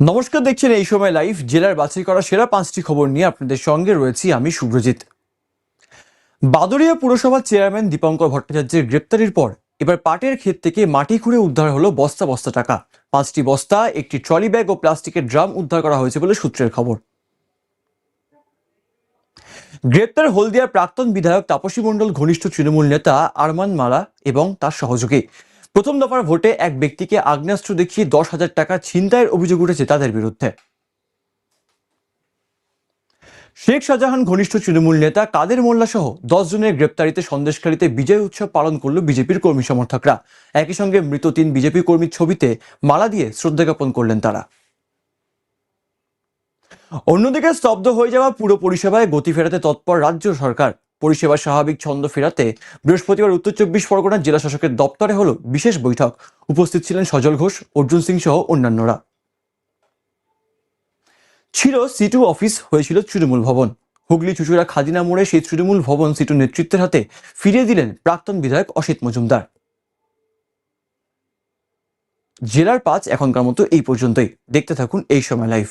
নমস্কার, দেখছেন এই সময় লাইভ। জেলার বাছাই করা সেরা 5টি খবর নিয়ে আপনাদের সঙ্গে রয়েছি আমি শুভ্রজিৎ। বাদুড়িয়া পুরসভার চেয়ারম্যান দীপঙ্কর ভট্টাচার্যের গ্রেপ্তারির পর এবার পাটের ক্ষেত থেকে মাটি খুঁড়ে উদ্ধার হলো বস্তা বস্তা টাকা। 5টি বস্তা, একটি ট্রলি ব্যাগ ও প্লাস্টিকের ড্রাম উদ্ধার করা হয়েছে বলে সূত্রের খবর। গ্রেপ্তার হলদিয়ার প্রাক্তন বিধায়ক তাপসী মণ্ডল ঘনিষ্ঠ তৃণমূল নেতা আরমান মালা এবং তার সহযোগী। প্রথম দফার ভোটে এক ব্যক্তিকে আগ্নেয়াস্ত্র দেখিয়ে 10,000 টাকা ছিনতাইয়ের অভিযোগ উঠেছে তাদের বিরুদ্ধে। শেখ শাহজাহান ঘনিষ্ঠ তৃণমূল নেতা কাদের মোল্লা সহ 10 জনের গ্রেপ্তারিতে সন্দেশখালীতে বিজয় উৎসব পালন করল বিজেপির কর্মী সমর্থকরা। একই সঙ্গে মৃত 3 বিজেপি কর্মীর ছবিতে মালা দিয়ে শ্রদ্ধা জ্ঞাপন করলেন তারা। অন্যদিকে স্তব্ধ হয়ে যাওয়া পুরো পরিষেবায় গতি ফেরাতে তৎপর রাজ্য সরকার। পরিষেবা স্বাভাবিক ছন্দ ফেরাতে বৃহস্পতিবার উত্তর 24 পরগনার জেলা শাসকের দপ্তরে হলো বিশেষ বৈঠক। উপস্থিত ছিলেন সজল ঘোষ, অর্জুন সিং সহ অন্যান্যরা। ছিল সিটু অফিস, হয়েছিল তৃণমূল ভবন। হুগলি চুচুড়া খাদিনা মোড়ে সেই তৃণমূল ভবন সিটু নেতৃত্বের হাতে ফিরিয়ে দিলেন প্রাক্তন বিধায়ক অসিত মজুমদার। জেলার 5 এখনকার মতো এই পর্যন্তই। দেখতে থাকুন এই সময় লাইভ।